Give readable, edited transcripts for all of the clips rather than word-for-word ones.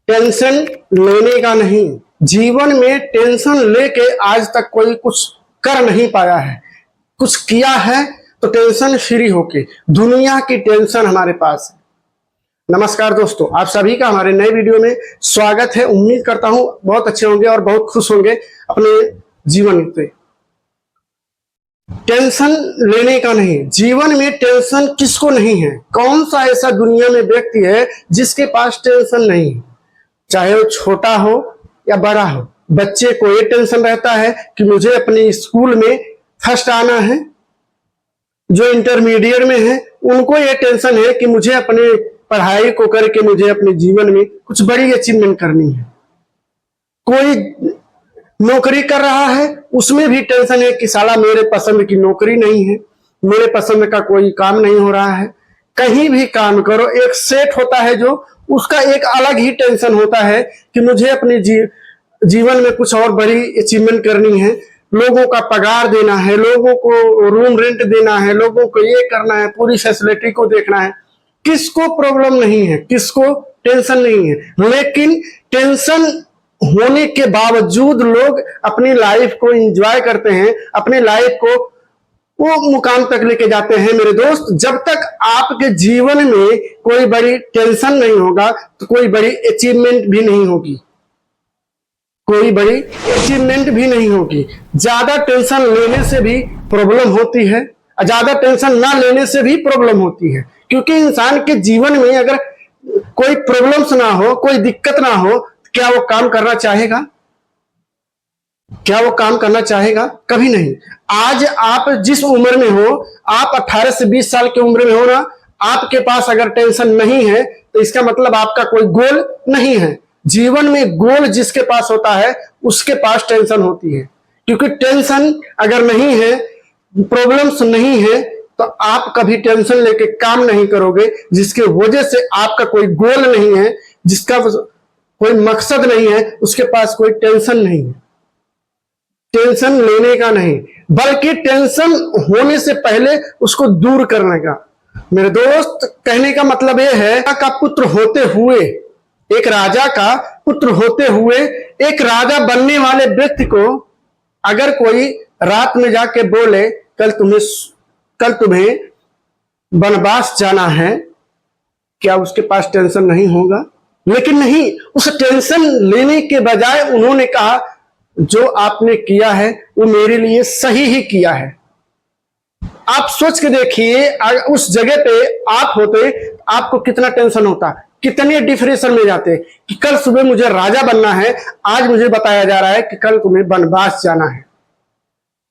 Tension लेने का नहीं। जीवन में टेंशन लेके आज तक कोई कुछ कर नहीं पाया है। कुछ किया है तो टेंशन फ्री होके। दुनिया की टेंशन हमारे पास है। नमस्कार दोस्तों, आप सभी का हमारे नए वीडियो में स्वागत है। उम्मीद करता हूं बहुत अच्छे होंगे और बहुत खुश होंगे अपने जीवन पे। टेंशन लेने का नहीं। जीवन में टेंशन किसको नहीं है? कौन सा ऐसा दुनिया में व्यक्ति है जिसके पास टेंशन नहीं है? चाहे वो छोटा हो या बड़ा हो। बच्चे को ये टेंशन रहता है कि मुझे अपने स्कूल में फर्स्ट आना है। जो इंटरमीडिएट में है उनको ये टेंशन है कि मुझे अपने पढ़ाई को करके मुझे अपने जीवन में कुछ बड़ी अचीवमेंट करनी है। कोई नौकरी कर रहा है, उसमें भी टेंशन है कि साला मेरे पसंद की नौकरी नहीं है, मेरे पसंद का कोई काम नहीं हो रहा है। कहीं भी काम करो, एक सेट होता है जो उसका एक अलग ही टेंशन होता है कि मुझे अपने जीवन में कुछ और बड़ी अचीवमेंट करनी है। लोगों का पगार देना है, लोगों को रूम रेंट देना है, लोगों को ये करना है, पूरी फैसिलिटी को देखना है। किसको प्रॉब्लम नहीं है? किसको टेंशन नहीं है? लेकिन टेंशन होने के बावजूद लोग अपनी लाइफ को एंजॉय करते हैं, अपनी लाइफ को वो मुकाम तक लेके जाते हैं। मेरे दोस्त, जब तक आपके जीवन में कोई बड़ी टेंशन नहीं होगा तो कोई बड़ी अचीवमेंट भी नहीं होगी। कोई बड़ी अचीवमेंट भी नहीं होगी। ज्यादा टेंशन लेने से भी प्रॉब्लम होती है, ज्यादा टेंशन ना लेने से भी प्रॉब्लम होती है। क्योंकि इंसान के जीवन में अगर कोई प्रॉब्लम्स ना हो, कोई दिक्कत ना हो, क्या वो काम करना चाहेगा? क्या वो काम करना चाहेगा? कभी नहीं। आज आप जिस उम्र में हो, आप 18 से 20 साल की उम्र में हो ना, आपके पास अगर टेंशन नहीं है तो इसका मतलब आपका कोई गोल नहीं है। जीवन में गोल जिसके पास होता है उसके पास टेंशन होती है। क्योंकि टेंशन अगर नहीं है, प्रॉब्लम्स नहीं है, तो आप कभी टेंशन लेके काम नहीं करोगे। जिसके वजह से आपका कोई गोल नहीं है, जिसका कोई मकसद नहीं है, उसके पास कोई टेंशन नहीं है। टेंशन लेने का नहीं, बल्कि टेंशन होने से पहले उसको दूर करने का। मेरे दोस्त, कहने का मतलब यह है का पुत्र होते हुए, एक राजा का पुत्र होते हुए, एक राजा बनने वाले व्यक्ति को अगर कोई रात में जाके बोले कल तुम्हें वनवास जाना है, क्या उसके पास टेंशन नहीं होगा? लेकिन नहीं, उस टेंशन लेने के बजाय उन्होंने कहा जो आपने किया है वो मेरे लिए सही ही किया है। आप सोच के देखिए, उस जगह पे आप होते आपको कितना टेंशन होता, कितने डिप्रेशन में जाते कि कल सुबह मुझे राजा बनना है। आज मुझे बताया जा रहा है कि कल तुम्हें वनवास जाना है।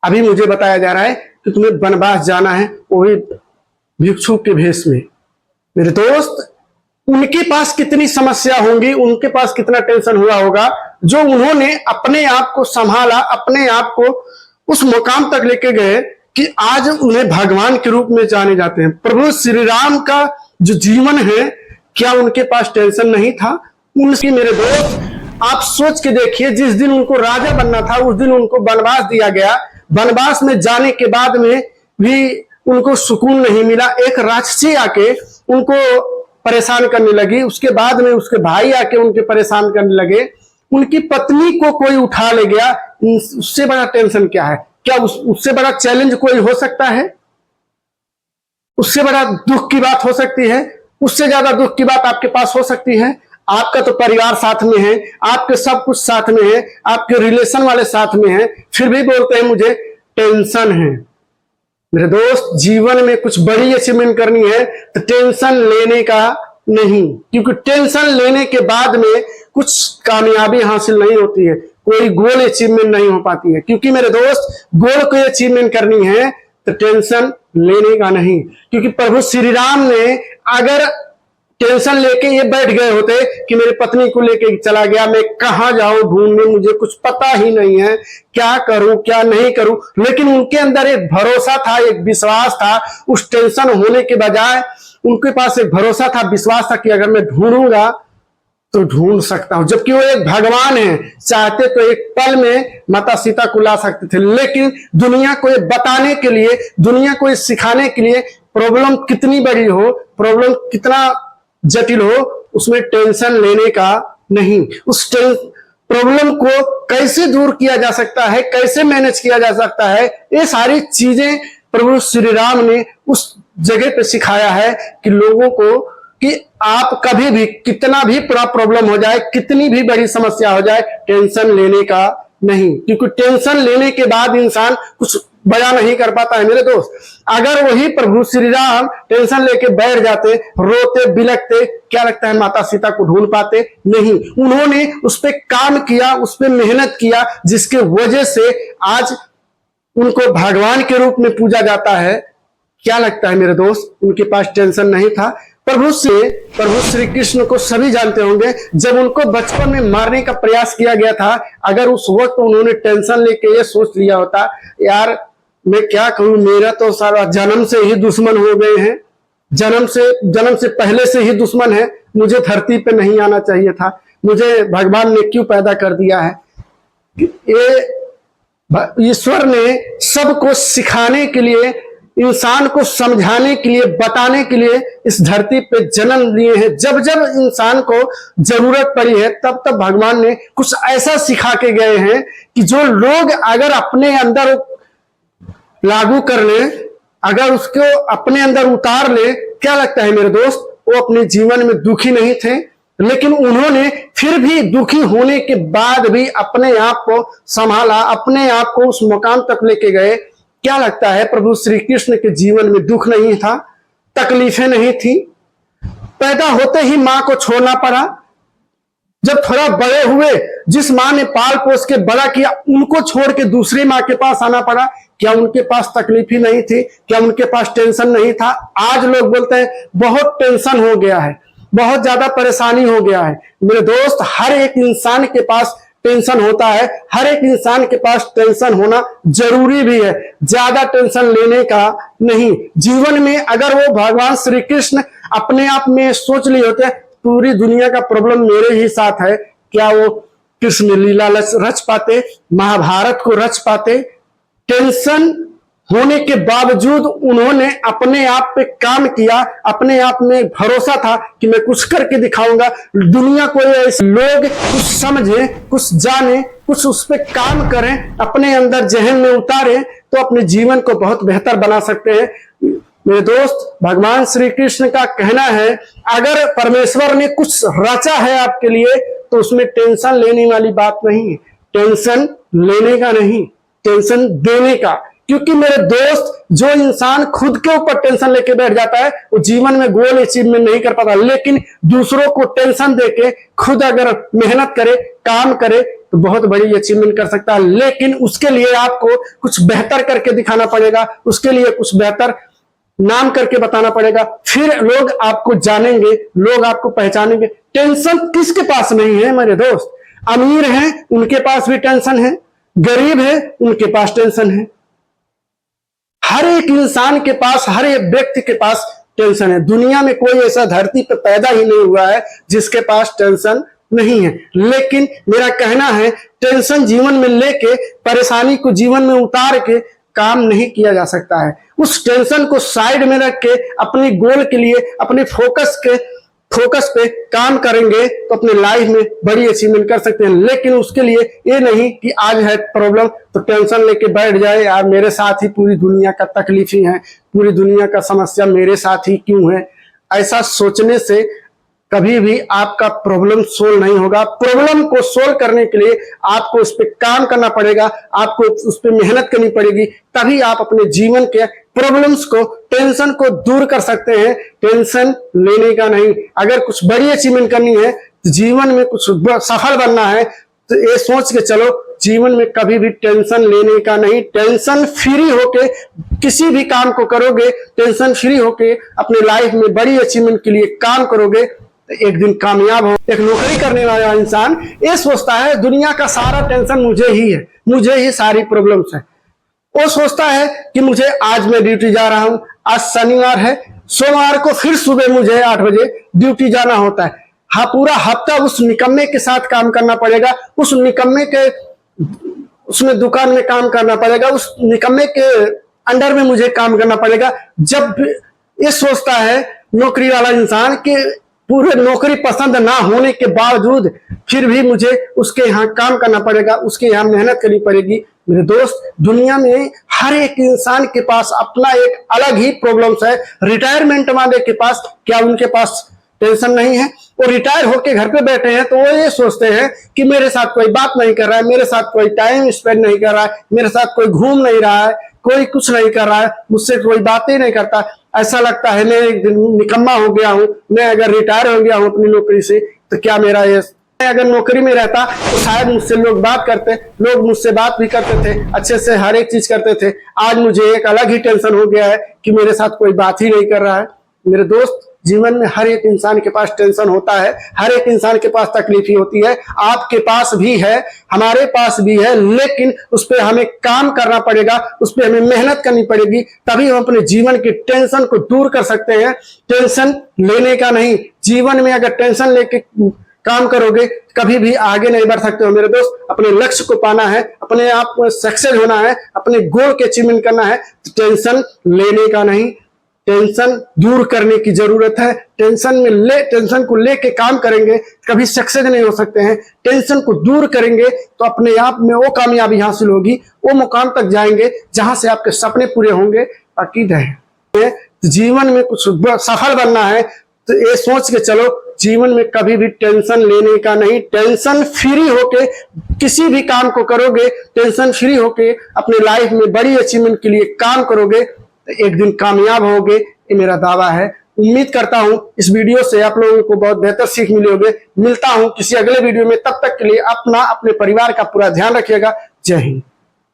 अभी मुझे बताया जा रहा है कि तुम्हें वनवास जाना है, वो भी भिक्षु के भेष में। मेरे दोस्त, उनके पास कितनी समस्या होंगी, उनके पास कितना टेंशन हुआ होगा, जो उन्होंने अपने आप को संभाला, अपने आप को उस मुकाम तक लेके गए कि आज उन्हें भगवान के रूप में जाने जाते हैं। प्रभु श्री राम का जो जीवन है, क्या उनके पास टेंशन नहीं था? उनकी, मेरे दोस्त, आप सोच के देखिए, जिस दिन उनको राजा बनना था उस दिन उनको वनवास दिया गया। वनवास में जाने के बाद में भी उनको सुकून नहीं मिला। एक राक्षसी आके उनको परेशान करने लगी, उसके बाद में उसके भाई आके उनके परेशान करने लगे, उनकी पत्नी को कोई उठा ले गया। उससे बड़ा टेंशन क्या है? क्या उससे बड़ा चैलेंज कोई हो सकता है? उससे बड़ा दुख की बात हो सकती है? उससे ज्यादा दुख की बात आपके पास हो सकती है? आपका तो परिवार साथ में है, आपके सब कुछ साथ में है, आपके रिलेशन वाले साथ में है, फिर भी बोलते हैं मुझे टेंशन है। मेरे दोस्त, जीवन में कुछ बड़ी अचीवमेंट करनी है तो टेंशन लेने का नहीं। क्योंकि टेंशन लेने के बाद में कुछ कामयाबी हासिल नहीं होती है, कोई गोल अचीवमेंट नहीं हो पाती है। क्योंकि मेरे दोस्त, गोल को अचीवमेंट करनी है तो टेंशन लेने का नहीं। क्योंकि प्रभु श्री राम ने अगर टेंशन लेके ये बैठ गए होते कि मेरी पत्नी को लेके चला गया, मैं कहां जाऊं ढूंढने, मुझे कुछ पता ही नहीं है, क्या करूं क्या नहीं करूं, लेकिन उनके अंदर एक भरोसा था, एक विश्वास था। उस टेंशन होने के बजाय उनके पास एक भरोसा था, विश्वास था कि अगर मैं ढूंढूंगा तो ढूंढ सकता हूं। जबकि वो एक भगवान है, चाहते तो एक पल में माता सीता को ला सकते थे। लेकिन दुनिया को ये बताने के लिए, दुनिया को ये सिखाने के लिए, प्रॉब्लम कितनी बड़ी हो, प्रॉब्लम कितना जटिल हो, उसमें टेंशन लेने का नहीं। उस प्रॉब्लम को कैसे दूर किया जा सकता है, कैसे मैनेज किया जा सकता है, ये सारी चीजें प्रभु श्री राम ने उस जगह पे सिखाया है कि लोगों को कि आप कभी भी कितना भी बड़ा प्रॉब्लम हो जाए, कितनी भी बड़ी समस्या हो जाए, टेंशन लेने का नहीं, क्योंकि टेंशन लेने के बाद इंसान कुछ बड़ा नहीं कर पाता है मेरे दोस्त। अगर वही प्रभु श्री राम टेंशन लेके बैठ जाते, रोते बिलखते, क्या लगता है माता सीता को ढूंढ पाते? नहीं। उन्होंने उस पर काम किया, उस पर मेहनत किया, जिसके वजह से आज उनको भगवान के रूप में पूजा जाता है। क्या लगता है मेरे दोस्त, उनके पास टेंशन नहीं था? प्रभु श्री कृष्ण को सभी जानते होंगे, जब उनको बचपन में मारने का प्रयास किया गया था, अगर उस वक्त उन्होंने टेंशन लेके ये सोच लिया होता, यार मैं क्या करूं, मेरा तो सारा जन्म से ही दुश्मन हो गए हैं, जन्म से पहले से ही दुश्मन है, मुझे धरती पे नहीं आना चाहिए था, मुझे भगवान ने क्यों पैदा कर दिया है। ये ईश्वर ने सबको सिखाने के लिए, इंसान को समझाने के लिए, बताने के लिए इस धरती पे जन्म लिए हैं। जब जब इंसान को जरूरत पड़ी है, तब तब भगवान ने कुछ ऐसा सिखा के गए हैं कि जो लोग अगर अपने अंदर लागू कर ले, अगर उसको अपने अंदर उतार ले, क्या लगता है मेरे दोस्त, वो अपने जीवन में दुखी नहीं थे, लेकिन उन्होंने फिर भी दुखी होने के बाद भी अपने आप को संभाला, अपने आप को उस मुकाम तक लेके गए। क्या लगता है प्रभु श्री कृष्ण के जीवन में दुख नहीं था, तकलीफें नहीं थी? पैदा होते ही मां को छोड़ना पड़ा, जब थोड़ा बड़े हुए, जिस मां ने पाल पोस के बड़ा किया, उनको छोड़ के दूसरी मां के पास आना पड़ा। क्या उनके पास तकलीफ ही नहीं थी? क्या उनके पास टेंशन नहीं था? आज लोग बोलते हैं बहुत टेंशन हो गया है, बहुत ज्यादा परेशानी हो गया है। मेरे दोस्त, हर एक इंसान के पास टेंशन होता है, हर एक इंसान के पास टेंशन होना जरूरी भी है, ज्यादा टेंशन लेने का नहीं। जीवन में अगर वो भगवान श्री कृष्ण अपने आप में सोच लिए होते, पूरी दुनिया का प्रॉब्लम मेरे ही साथ है, क्या वो कृष्ण लीला रच पाते, महाभारत को रच पाते? टेंशन होने के बावजूद उन्होंने अपने आप पे काम किया, अपने आप में भरोसा था कि मैं कुछ करके दिखाऊंगा, दुनिया को ऐसे लोग कुछ समझे, कुछ जाने, कुछ उस पे काम करें, अपने अंदर जहन में उतारें, तो अपने जीवन को बहुत बेहतर बना सकते हैं। मेरे दोस्त, भगवान श्री कृष्ण का कहना है, अगर परमेश्वर ने कुछ रचा है आपके लिए, तो उसमें टेंशन लेने वाली बात नहीं है, टेंशन लेने का नहीं, टेंशन देने का। क्योंकि मेरे दोस्त, जो इंसान खुद के ऊपर टेंशन लेके बैठ जाता है, वो जीवन में गोल अचीवमेंट नहीं कर पाता, लेकिन दूसरों को टेंशन देके खुद अगर मेहनत करे, काम करे, तो बहुत बड़ी अचीवमेंट कर सकता है। लेकिन उसके लिए आपको कुछ बेहतर करके दिखाना पड़ेगा, उसके लिए कुछ बेहतर नाम करके बताना पड़ेगा, फिर लोग आपको जानेंगे, लोग आपको पहचानेंगे। टेंशन किसके पास नहीं है मेरे दोस्त? अमीर हैं, उनके पास भी टेंशन है, गरीब है, उनके पास टेंशन है। हर एक इंसान के पास, हर एक व्यक्ति के पास टेंशन है। दुनिया में कोई ऐसा धरती पर पैदा ही नहीं हुआ है जिसके पास टेंशन नहीं है। लेकिन मेरा कहना है, टेंशन जीवन में लेके, परेशानी को जीवन में उतार के काम नहीं किया जा सकता है। उस टेंशन को साइड में रख के अपने गोल के लिए, अपने फोकस पे काम करेंगे तो अपने लाइफ में बड़ी अचीवमेंट कर सकते हैं। लेकिन उसके लिए ये नहीं कि आज है प्रॉब्लम तो टेंशन लेके बैठ जाए, यार मेरे साथ ही पूरी दुनिया का तकलीफ ही है, पूरी दुनिया का समस्या मेरे साथ ही क्यों है। ऐसा सोचने से कभी भी आपका प्रॉब्लम सोल्व नहीं होगा। प्रॉब्लम को सोल्व करने के लिए आपको उस पर काम करना पड़ेगा, आपको उस पर मेहनत करनी पड़ेगी, तभी आप अपने जीवन के प्रॉब्लम्स को, टेंशन को दूर कर सकते हैं। टेंशन लेने का नहीं। अगर कुछ बड़ी अचीवमेंट करनी है, तो जीवन में कुछ सफल बनना है, तो ये सोच के चलो, जीवन में कभी भी टेंशन लेने का नहीं। टेंशन फ्री होके किसी भी काम को करोगे, टेंशन फ्री होके अपने लाइफ में बड़ी अचीवमेंट के लिए काम करोगे, एक दिन कामयाब हो। एक नौकरी करने वाला इंसान ये सोचता है दुनिया का सारा टेंशन मुझे ही है, मुझे ही सारी प्रॉब्लम्स है। वो सोचता है कि मुझे आज मैं ड्यूटी जा रहा हूं, आज शनिवार है, सोमवार को फिर सुबह मुझे 8 बजे ड्यूटी जाना होता है। हाँ, पूरा हफ्ता उस निकम्मे के साथ काम करना पड़ेगा, उस निकम्मे के उसमें दुकान में काम करना पड़ेगा, उस निकम्मे के अंडर में मुझे काम करना पड़ेगा। जब ये सोचता है नौकरी वाला इंसान कि पूरे नौकरी पसंद ना होने के बावजूद फिर भी मुझे उसके यहाँ काम करना पड़ेगा, उसके यहाँ मेहनत करनी पड़ेगी। मेरे दोस्त, दुनिया में हर एक इंसान के पास अपना एक अलग ही प्रॉब्लम्स है। रिटायरमेंट वाले के पास, क्या उनके पास टेंशन नहीं है? वो रिटायर होके घर पे बैठे हैं तो वो ये सोचते हैं कि मेरे साथ कोई बात नहीं कर रहा है, मेरे साथ कोई टाइम स्पेंड नहीं कर रहा है, मेरे साथ कोई घूम नहीं रहा है, कोई कुछ नहीं कर रहा है, मुझसे कोई बातें नहीं करता। ऐसा लगता है मैं एक दिन निकम्मा हो गया हूँ। मैं अगर रिटायर हो गया हूँ अपनी नौकरी से तो क्या मेरा ये, अगर नौकरी में रहता तो शायद मुझसे लोग बात करते, लोग मुझसे बात भी करते थे, अच्छे से हर एक चीज करते थे। आज मुझे एक अलग ही टेंशन हो गया है कि मेरे साथ कोई बात ही नहीं कर रहा है। मेरे दोस्त, जीवन में हर एक इंसान के पास टेंशन होता है, हर एक इंसान के पास तकलीफ ही होती है। आपके पास भी है, हमारे पास भी है, लेकिन उस पर हमें काम करना पड़ेगा, उस पर हमें मेहनत करनी पड़ेगी, तभी हम अपने जीवन की टेंशन को दूर कर सकते हैं। टेंशन लेने का नहीं, जीवन में अगर टेंशन लेके काम करोगे कभी भी आगे नहीं बढ़ सकते हो। मेरे दोस्त, अपने लक्ष्य को पाना है, अपने आप को सक्सेस होना है, अपने गोल के अचीवमेंट करना है तो टेंशन लेने का नहीं, टेंशन दूर करने की जरूरत है। टेंशन को लेके काम करेंगे कभी सक्सेस नहीं हो सकते हैं। टेंशन को दूर करेंगे तो अपने आप में वो कामयाबी हासिल होगी, वो मुकाम तक जाएंगे जहां से आपके सपने पूरे होंगे। अकीद है जीवन में कुछ सफल बनना है तो ये सोच के चलो, जीवन में कभी भी टेंशन लेने का नहीं। टेंशन फ्री होके किसी भी काम को करोगे, टेंशन फ्री होके अपने लाइफ में बड़ी अचीवमेंट के लिए काम करोगे तो एक दिन कामयाब होगे, ये मेरा दावा है। उम्मीद करता हूं इस वीडियो से आप लोगों को बहुत बेहतर सीख मिली होगी। मिलता हूं किसी अगले वीडियो में, तब तक के लिए अपना अपने परिवार का पूरा ध्यान रखिएगा। जय हिंद।